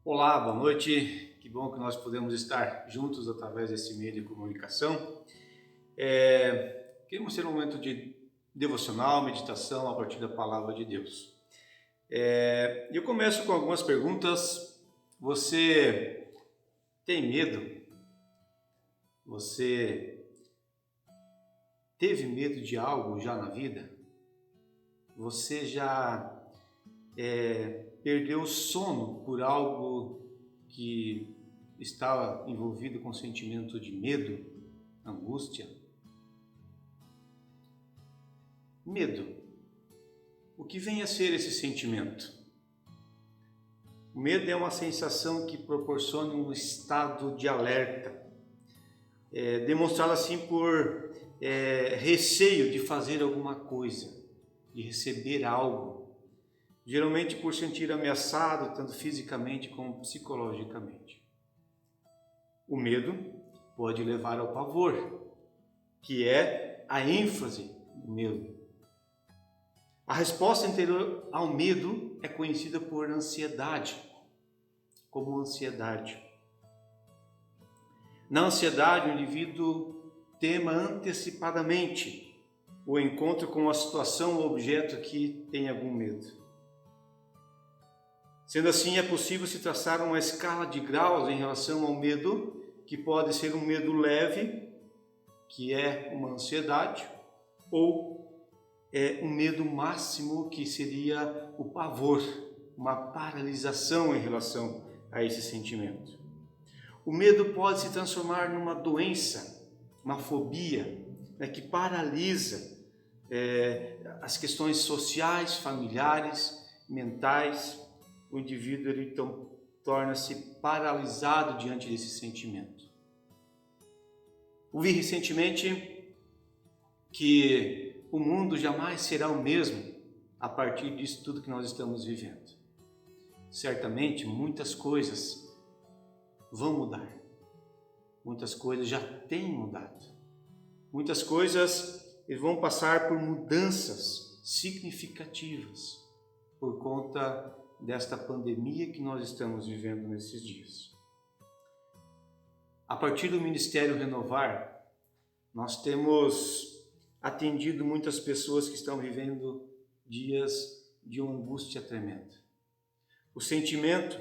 Olá, boa noite. Que bom que nós podemos estar juntos através desse meio de comunicação. Queremos ter um momento de devocional, meditação a partir da palavra de Deus. Eu começo com algumas perguntas. Você tem medo? Você teve medo de algo já na vida? Você já perdeu o sono por algo que estava envolvido com sentimento de medo, angústia? Medo. O que vem a ser esse sentimento? O medo é uma sensação que proporciona um estado de alerta, demonstrado assim por receio de fazer alguma coisa, de receber algo. Geralmente por sentir ameaçado, tanto fisicamente como psicologicamente. O medo pode levar ao pavor, que é a ênfase do medo. A resposta anterior ao medo é conhecida por ansiedade, como ansiedade. Na ansiedade, o indivíduo tema antecipadamente o encontro com a situação ou objeto que tem algum medo. Sendo assim, é possível se traçar uma escala de graus em relação ao medo, que pode ser um medo leve, que é uma ansiedade, ou um medo máximo, que seria o pavor, uma paralisação em relação a esse sentimento. O medo pode se transformar numa doença, uma fobia, que paralisa as questões sociais, familiares, mentais. O indivíduo então torna-se paralisado diante desse sentimento. Ouvi recentemente que o mundo jamais será o mesmo a partir disso tudo que nós estamos vivendo. Certamente muitas coisas vão mudar. Muitas coisas já têm mudado. Muitas coisas vão passar por mudanças significativas por conta desta pandemia que nós estamos vivendo nesses dias. A partir do Ministério Renovar, nós temos atendido muitas pessoas que estão vivendo dias de uma angústia tremenda. O sentimento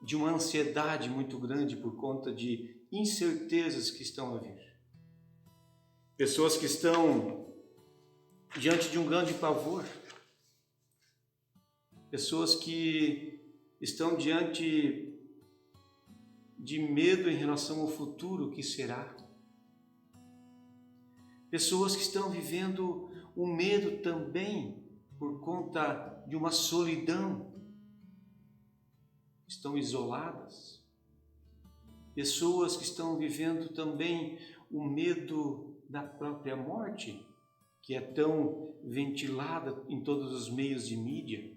de uma ansiedade muito grande por conta de incertezas que estão a vir. Pessoas que estão diante de um grande pavor. Pessoas que estão diante de medo em relação ao futuro que será. Pessoas que estão vivendo o medo também por conta de uma solidão. Estão isoladas. Pessoas que estão vivendo também o medo da própria morte, que é tão ventilada em todos os meios de mídia.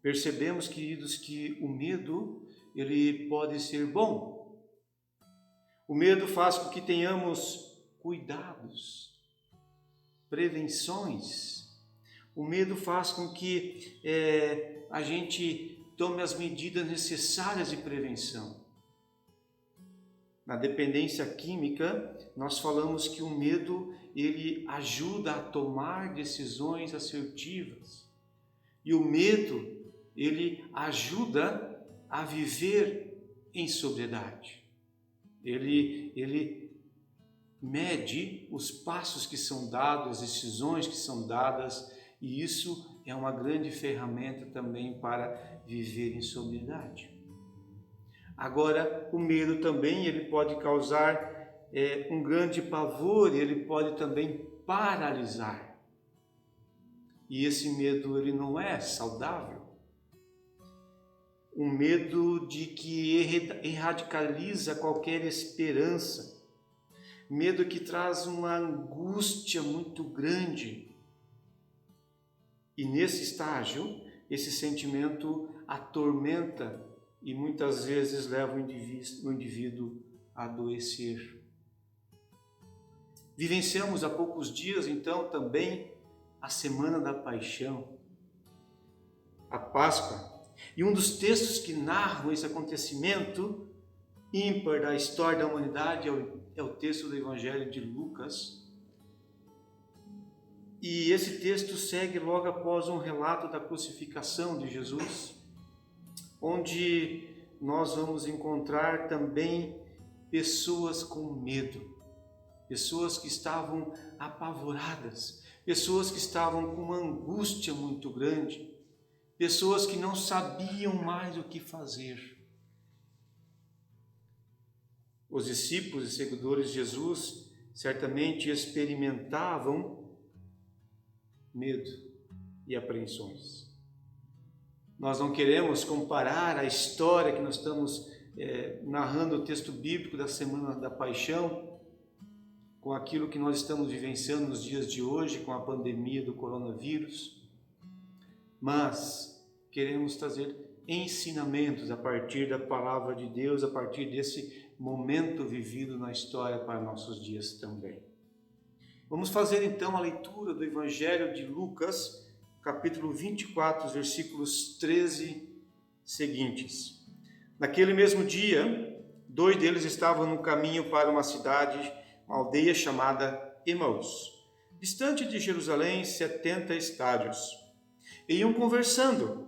Percebemos, queridos, que o medo, ele pode ser bom. O medo faz com que tenhamos cuidados, prevenções. O medo faz com que a gente tome as medidas necessárias de prevenção. Na dependência química, nós falamos que o medo, ele ajuda a tomar decisões assertivas. E o medo, ele ajuda a viver em sobriedade. Ele mede os passos que são dados, as decisões que são dadas, e isso é uma grande ferramenta também para viver em sobriedade. Agora, o medo também ele pode causar um grande pavor, ele pode também paralisar. E esse medo ele não é saudável. Um medo de que radicaliza qualquer esperança. Medo que traz uma angústia muito grande. E nesse estágio, esse sentimento atormenta e muitas vezes leva o indivíduo a adoecer. Vivenciamos há poucos dias, então, também a Semana da Paixão. a Páscoa. E um dos textos que narram esse acontecimento ímpar da história da humanidade é o texto do Evangelho de Lucas. E esse texto segue logo após um relato da crucificação de Jesus, onde nós vamos encontrar também pessoas com medo, pessoas que estavam apavoradas, pessoas que estavam com uma angústia muito grande, pessoas que não sabiam mais o que fazer. Os discípulos e seguidores de Jesus certamente experimentavam medo e apreensões. Nós não queremos comparar a história que nós estamos narrando, o texto bíblico da Semana da Paixão, com aquilo que nós estamos vivenciando nos dias de hoje, com a pandemia do coronavírus, mas queremos trazer ensinamentos a partir da palavra de Deus, a partir desse momento vivido na história para nossos dias também. Vamos fazer então a leitura do Evangelho de Lucas, capítulo 24, versículos 13 seguintes. Naquele mesmo dia, 2 deles estavam no caminho para uma cidade, uma aldeia chamada Emaús, distante de Jerusalém 70 estádios. E iam conversando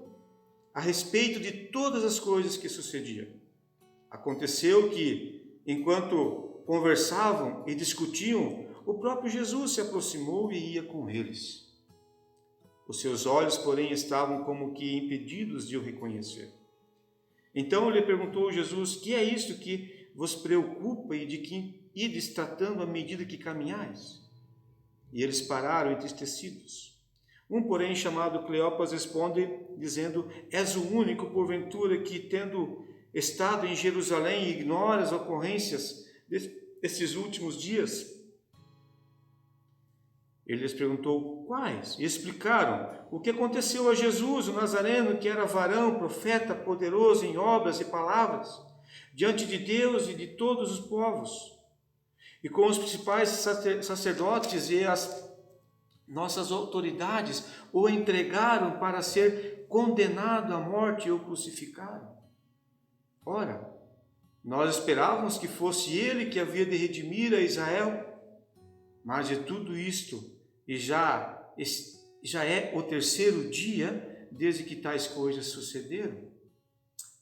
a respeito de todas as coisas que sucediam. Aconteceu que, enquanto conversavam e discutiam, o próprio Jesus se aproximou e ia com eles. Os seus olhos, porém, estavam como que impedidos de o reconhecer. Então lhe perguntou Jesus: que é isto que vos preocupa e de que ides tratando à medida que caminhais? E eles pararam entristecidos. Um, porém, chamado Cleopas, responde, dizendo: és o único, porventura, que, tendo estado em Jerusalém, ignora as ocorrências desses últimos dias? Ele lhes perguntou: quais? E explicaram o que aconteceu a Jesus, o Nazareno, que era varão, profeta, poderoso em obras e palavras, diante de Deus e de todos os povos. E com os principais sacerdotes e as nossas autoridades o entregaram para ser condenado à morte e o crucificaram. Ora, nós esperávamos que fosse ele que havia de redimir a Israel, mas de tudo isto, e já é o terceiro dia desde que tais coisas sucederam.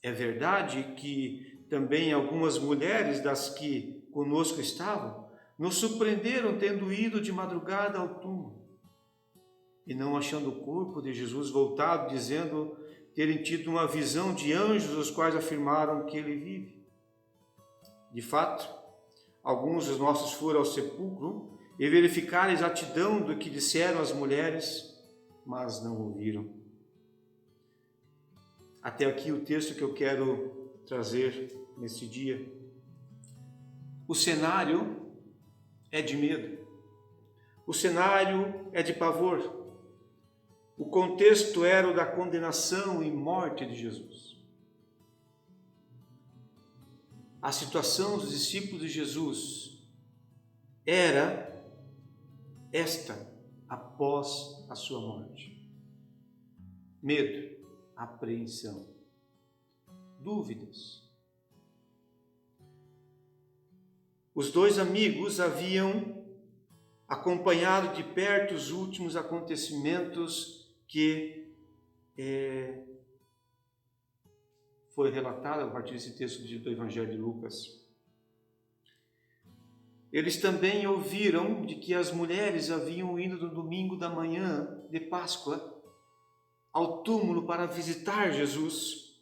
É verdade que também algumas mulheres das que conosco estavam nos surpreenderam tendo ido de madrugada ao túmulo e não achando o corpo de Jesus voltado, dizendo terem tido uma visão de anjos, os quais afirmaram que ele vive. De fato, alguns dos nossos foram ao sepulcro e verificaram a exatidão do que disseram as mulheres, mas não ouviram. Até aqui o texto que eu quero trazer nesse dia. O cenário é de medo. O cenário é de pavor. O contexto era o da condenação e morte de Jesus. A situação dos discípulos de Jesus era esta após a sua morte: medo, apreensão, dúvidas. Os 2 amigos haviam acompanhado de perto os últimos acontecimentos que foi relatado a partir desse texto do Evangelho de Lucas. Eles também ouviram de que as mulheres haviam ido no domingo da manhã de Páscoa ao túmulo para visitar Jesus.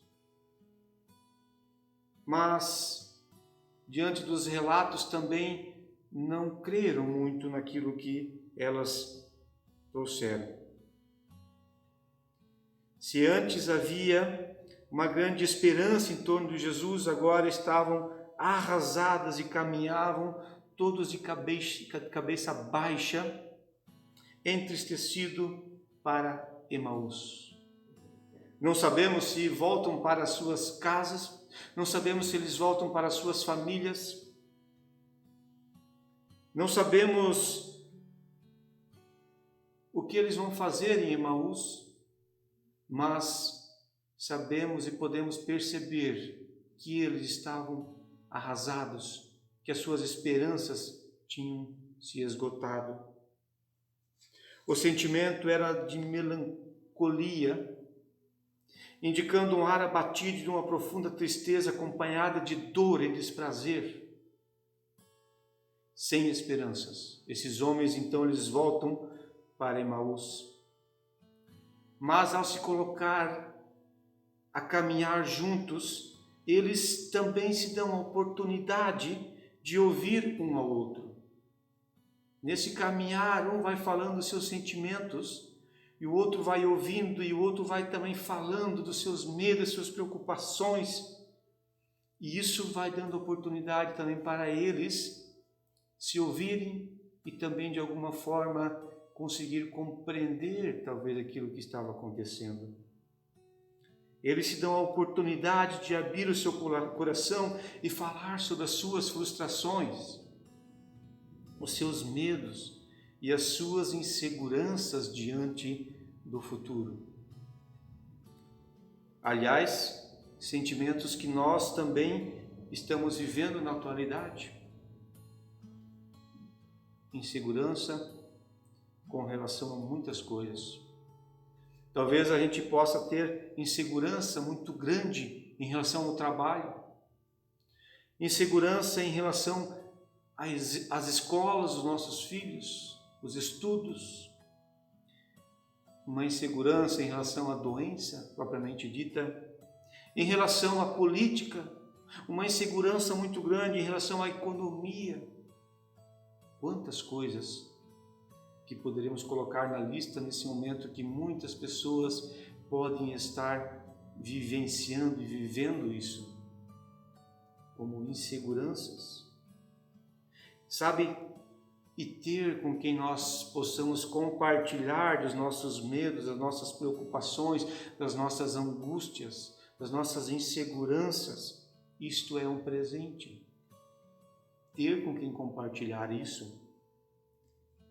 Mas, diante dos relatos, também não creram muito naquilo que elas trouxeram. Se antes havia uma grande esperança em torno de Jesus, agora estavam arrasadas e caminhavam todos de cabeça baixa, entristecido para Emaús. Não sabemos se voltam para suas casas, não sabemos se eles voltam para suas famílias, não sabemos o que eles vão fazer em Emaús, mas sabemos e podemos perceber que eles estavam arrasados, que as suas esperanças tinham se esgotado. O sentimento era de melancolia, indicando um ar abatido de uma profunda tristeza acompanhada de dor e desprazer. Sem esperanças, esses homens então eles voltam para Emaús. Mas ao se colocar a caminhar juntos, eles também se dão a oportunidade de ouvir um ao outro. Nesse caminhar, um vai falando dos seus sentimentos, e o outro vai ouvindo, e o outro vai também falando dos seus medos, suas preocupações. E isso vai dando oportunidade também para eles se ouvirem e também de alguma forma conseguir compreender talvez aquilo que estava acontecendo. Eles se dão a oportunidade de abrir o seu coração e falar sobre as suas frustrações, os seus medos e as suas inseguranças diante do futuro. Aliás, sentimentos que nós também estamos vivendo na atualidade. Insegurança com relação a muitas coisas. Talvez a gente possa ter insegurança muito grande em relação ao trabalho, insegurança em relação às escolas dos nossos filhos, os estudos, uma insegurança em relação à doença propriamente dita, em relação à política, uma insegurança muito grande em relação à economia. Quantas coisas que poderíamos colocar na lista nesse momento que muitas pessoas podem estar vivenciando e vivendo isso como inseguranças. Sabe, e ter com quem nós possamos compartilhar dos nossos medos, das nossas preocupações, das nossas angústias, das nossas inseguranças, isto é um presente. Ter com quem compartilhar isso,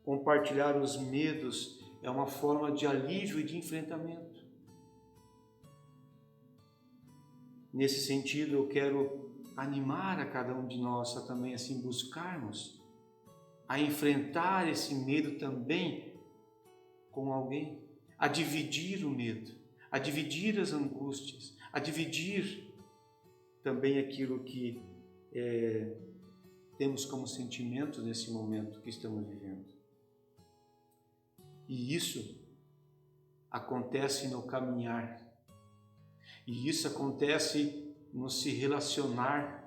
compartilhar os medos, é uma forma de alívio e de enfrentamento. Nesse sentido, eu quero animar a cada um de nós a também assim buscarmos, a enfrentar esse medo também com alguém, a dividir o medo, a dividir as angústias, a dividir também aquilo que temos como sentimento nesse momento que estamos vivendo. E isso acontece no caminhar. E isso acontece no se relacionar.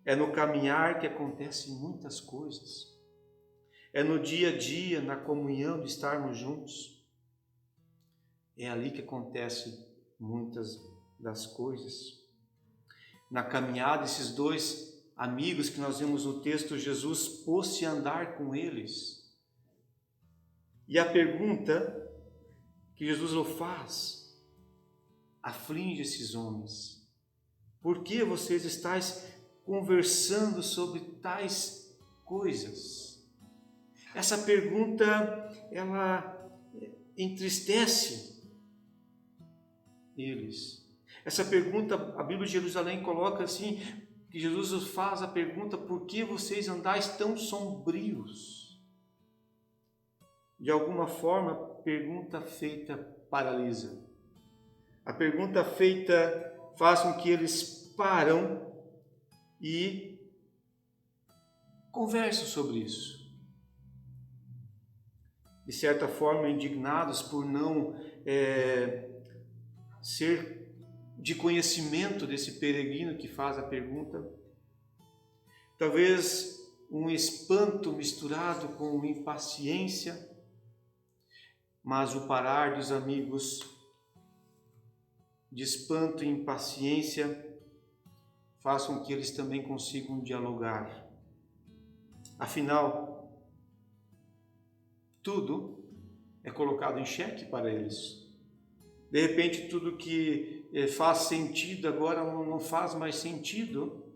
É no caminhar que acontecem muitas coisas. É no dia a dia, na comunhão de estarmos juntos. É ali que acontecem muitas das coisas. Na caminhada, esses dois amigos que nós vemos no texto, Jesus pôs-se a andar com eles. E a pergunta que Jesus o faz aflige esses homens. Por que vocês estáis conversando sobre tais coisas? Essa pergunta, ela entristece eles. Essa pergunta, a Bíblia de Jerusalém coloca assim, que Jesus faz a pergunta: por que vocês andais tão sombrios? De alguma forma, a pergunta feita paralisa. A pergunta feita faz com que eles param e conversam sobre isso. De certa forma, indignados por não ser de conhecimento desse peregrino que faz a pergunta. Talvez um espanto misturado com impaciência, mas o parar dos amigos de espanto e impaciência faz com que eles também consigam dialogar. Afinal, tudo é colocado em xeque para eles. De repente, tudo que faz sentido agora não faz mais sentido.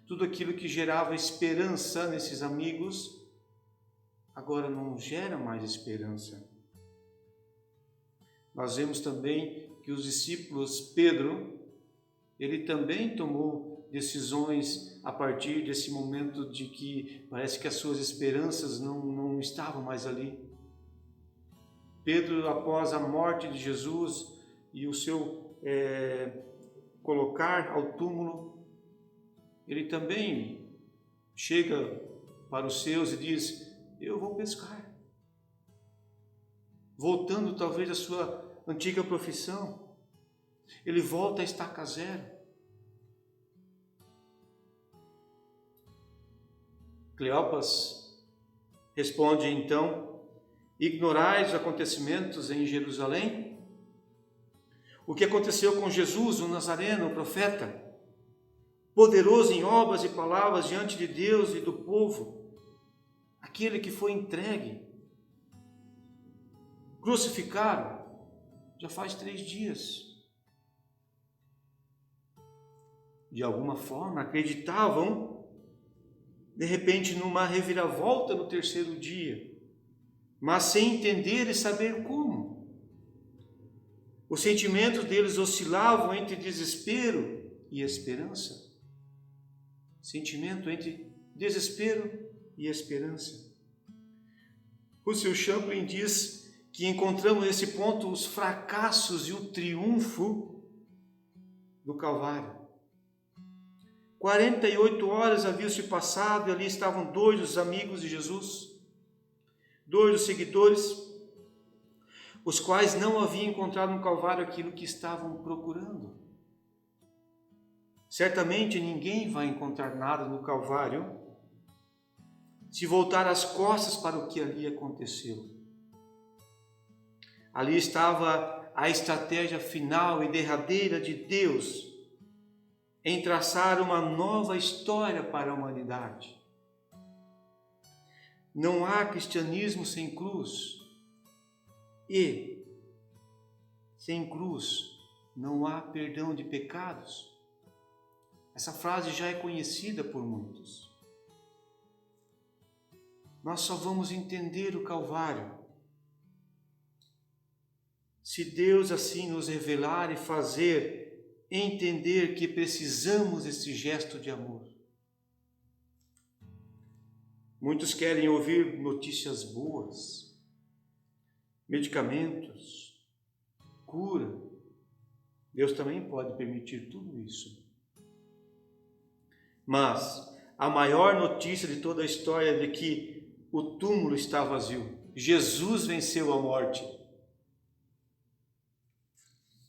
Tudo aquilo que gerava esperança nesses amigos, agora não gera mais esperança. nós vemos também que os discípulos, Pedro, ele também tomou decisões a partir desse momento de que parece que as suas esperanças não estavam mais ali. Pedro, após a morte de Jesus e o seu colocar ao túmulo, ele também chega para os seus e diz: eu vou pescar. Voltando talvez à sua antiga profissão, ele volta a estaca zero. Cleopas responde então: ignorais os acontecimentos em Jerusalém? O que aconteceu com Jesus, o Nazareno, o profeta, poderoso em obras e palavras diante de Deus e do povo, aquele que foi entregue, crucificado, já faz 3 dias. De alguma forma, acreditavam, de repente, numa reviravolta no 3º dia, mas sem entender e saber como. Os sentimentos deles oscilavam entre desespero e esperança. Sentimento entre desespero e esperança. Russell Champlin diz que encontramos nesse ponto os fracassos e o triunfo do Calvário. 48 horas haviam se passado e ali estavam 2 dos amigos de Jesus, 2 dos seguidores, os quais não haviam encontrado no Calvário aquilo que estavam procurando. Certamente ninguém vai encontrar nada no Calvário se voltar as costas para o que ali aconteceu. Ali estava a estratégia final e derradeira de Deus em traçar uma nova história para a humanidade. Não há cristianismo sem cruz, e sem cruz não há perdão de pecados. Essa frase já é conhecida por muitos. Nós só vamos entender o Calvário se Deus assim nos revelar e fazer entender que precisamos desse gesto de amor. Muitos querem ouvir notícias boas, medicamentos, cura. Deus também pode permitir tudo isso. Mas a maior notícia de toda a história é de que o túmulo está vazio. Jesus venceu a morte.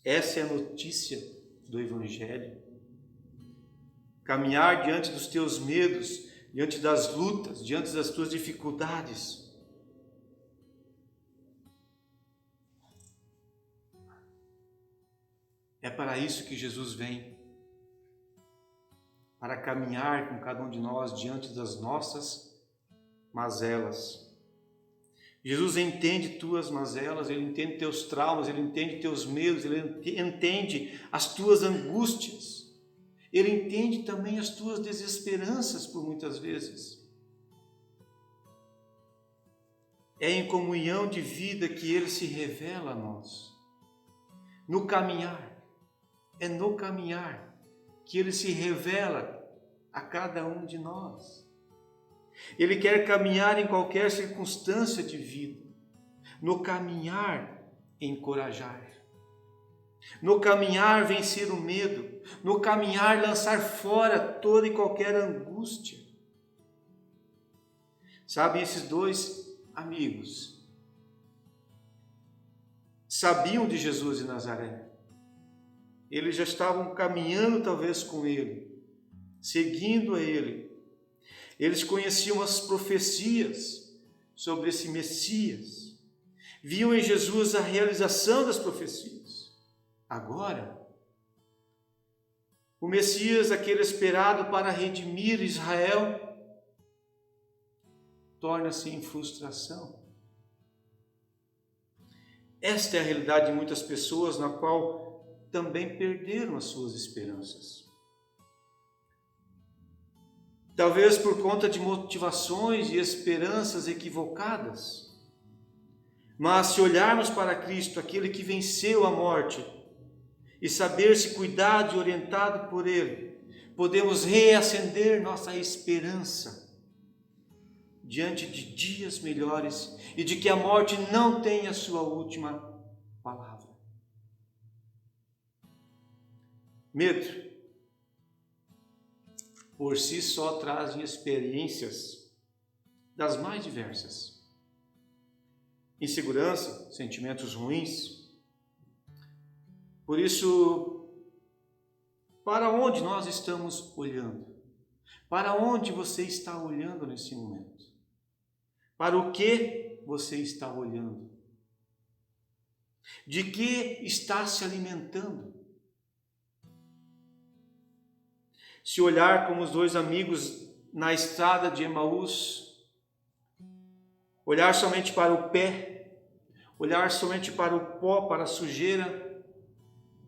Essa é a notícia do Evangelho. Caminhar diante dos teus medos, diante das lutas, diante das tuas dificuldades. É para isso que Jesus vem. Para caminhar com cada um de nós diante das nossas mazelas. Jesus entende tuas mazelas, Ele entende teus traumas, Ele entende teus medos, Ele entende as tuas angústias. Ele entende também as tuas desesperanças por muitas vezes. É em comunhão de vida que Ele se revela a nós. No caminhar, é no caminhar que Ele se revela a cada um de nós. Ele quer caminhar em qualquer circunstância de vida. No caminhar, encorajar. No caminhar, vencer o medo. No caminhar, lançar fora toda e qualquer angústia. Sabem, esses 2 amigos sabiam de Jesus de Nazaré. Eles já estavam caminhando talvez com Ele, seguindo a Ele. Eles conheciam as profecias sobre esse Messias. Viam em Jesus a realização das profecias. Agora, o Messias, aquele esperado para redimir Israel, torna-se em frustração. Esta é a realidade de muitas pessoas, na qual também perderam as suas esperanças. Talvez por conta de motivações e esperanças equivocadas, Mas se olharmos para Cristo, aquele que venceu a morte, e saber-se cuidado e orientado por Ele, podemos reacender nossa esperança diante de dias melhores e de que a morte não tem a sua última palavra. Medo, por si só, trazem experiências das mais diversas. Insegurança, sentimentos ruins. Por isso, para onde nós estamos olhando? Para onde você está olhando nesse momento? Para o que você está olhando? De que está se alimentando? Se olhar como os dois amigos na estrada de Emaús, olhar somente para o pé, olhar somente para o pó, para a sujeira,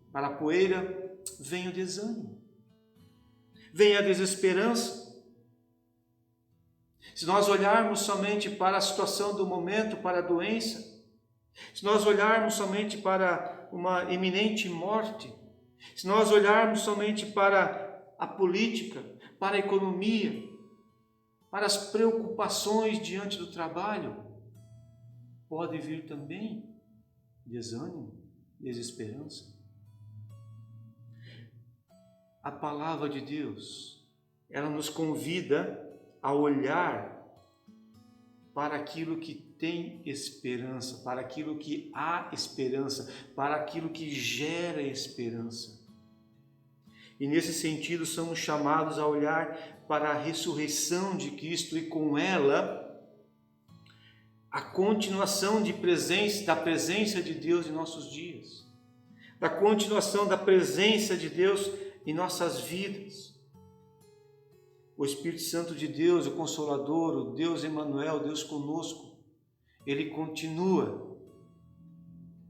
para a poeira, vem o desânimo, vem a desesperança. Se nós olharmos somente para a situação do momento, para a doença, se nós olharmos somente para uma iminente morte, se nós olharmos somente para a política, para a economia, para as preocupações diante do trabalho, pode vir também desânimo, desesperança. A palavra de Deus, ela nos convida a olhar para aquilo que tem esperança, para aquilo que há esperança, para aquilo que gera esperança. E nesse sentido somos chamados a olhar para a ressurreição de Cristo e com ela a continuação da presença de Deus em nossos dias, da continuação da presença de Deus em nossas vidas. O Espírito Santo de Deus, o Consolador, o Deus Emmanuel, Deus conosco, Ele continua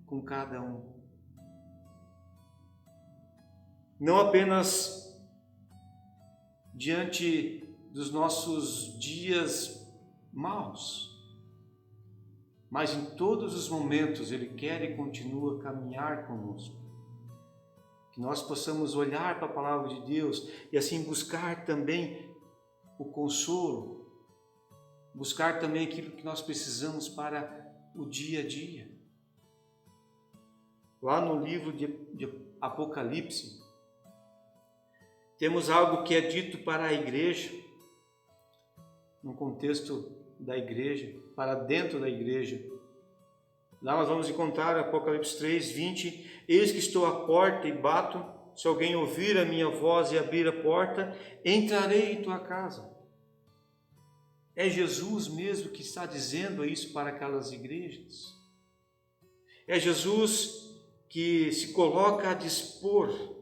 com cada um. Não apenas diante dos nossos dias maus, mas em todos os momentos Ele quer e continua a caminhar conosco. Que nós possamos olhar para a palavra de Deus e assim buscar também o consolo, buscar também aquilo que nós precisamos para o dia a dia. Lá no livro de Apocalipse, temos algo que é dito para a igreja, no contexto da igreja, para dentro da igreja. Lá nós vamos encontrar Apocalipse 3, 20, eis que estou à porta e bato, se alguém ouvir a minha voz e abrir a porta, entrarei em tua casa. É Jesus mesmo que está dizendo isso para aquelas igrejas. É Jesus que se coloca a dispor.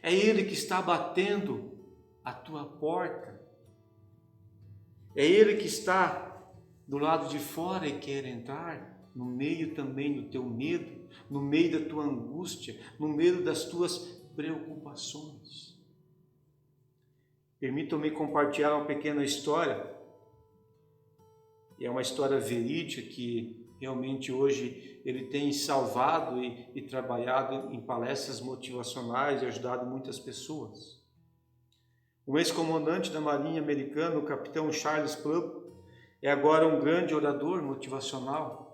É Ele que está batendo a tua porta. É Ele que está do lado de fora e quer entrar no meio também do teu medo, no meio da tua angústia, no meio das tuas preocupações. Permitam-me compartilhar uma pequena história. E é uma história verídica que realmente hoje ele tem salvado e trabalhado em palestras motivacionais e ajudado muitas pessoas. Um ex-comandante da Marinha Americana, o capitão Charles Plumb, é agora um grande orador motivacional.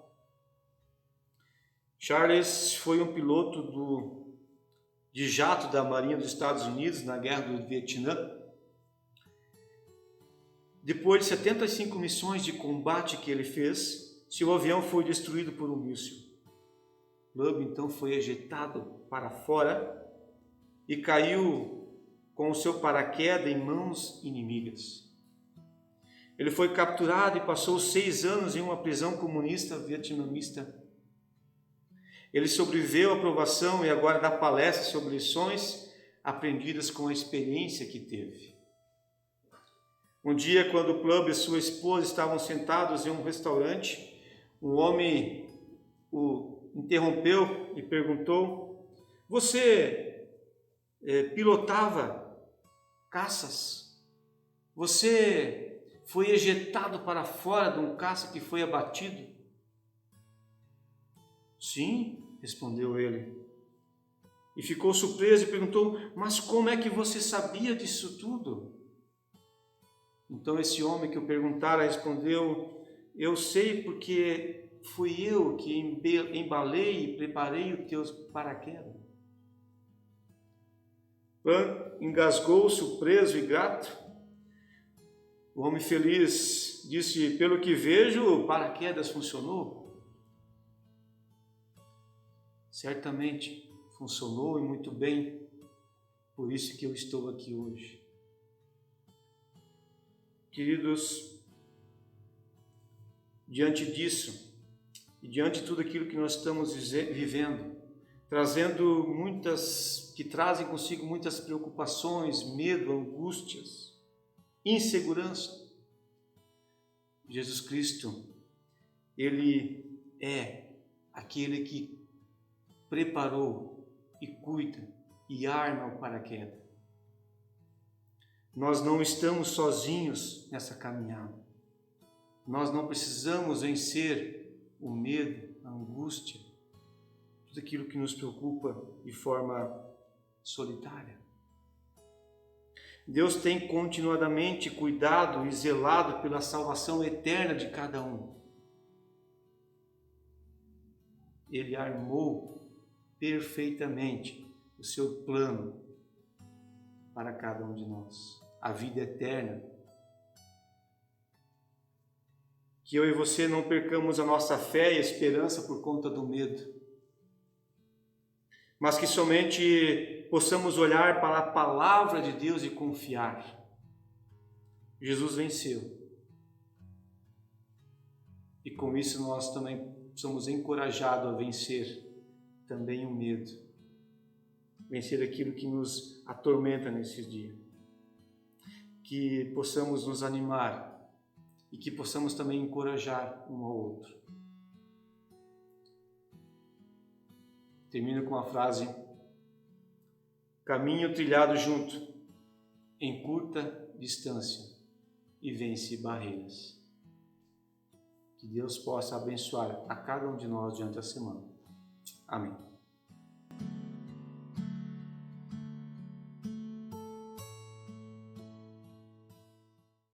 Charles foi um piloto de jato da Marinha dos Estados Unidos na Guerra do Vietnã. Depois de 75 missões de combate que ele fez, seu avião foi destruído por um míssil. Plumb então foi ejetado para fora e caiu com o seu paraquedas em mãos inimigas. Ele foi capturado e passou 6 anos em uma prisão comunista vietnamita. Ele sobreviveu à provação e agora dá palestras sobre lições aprendidas com a experiência que teve. Um dia, quando Plumb e sua esposa estavam sentados em um restaurante, um homem o interrompeu e perguntou: você pilotava caças? Você foi ejetado para fora de um caça que foi abatido? Sim, respondeu ele. E ficou surpreso e perguntou: mas como é que você sabia disso tudo? Então esse homem que o perguntara respondeu: eu sei porque fui eu que embalei e preparei o teu paraquedas. Engasgou, surpreso e grato. O homem feliz disse: pelo que vejo, o paraquedas funcionou. Certamente funcionou e muito bem, por isso que eu estou aqui hoje. Queridos, diante disso e diante de tudo aquilo que nós estamos vivendo, que trazem consigo muitas preocupações, medo, angústias, insegurança, Jesus Cristo, Ele é aquele que preparou e cuida e arma o paraquedas. Nós não estamos sozinhos nessa caminhada. Nós não precisamos vencer o medo, a angústia, tudo aquilo que nos preocupa de forma solitária. Deus tem continuadamente cuidado e zelado pela salvação eterna de cada um. Ele armou perfeitamente o seu plano para cada um de nós, a vida eterna. Que eu e você não percamos a nossa fé e a esperança por conta do medo, mas que somente possamos olhar para a palavra de Deus e confiar. Jesus venceu. E com isso nós também somos encorajados a vencer também o medo. Vencer aquilo que nos atormenta nesses dias. Que possamos nos animar e que possamos também encorajar um ao outro. Termino com a frase: caminho trilhado junto, em curta distância, e vence barreiras. Que Deus possa abençoar a cada um de nós durante a semana. Amém.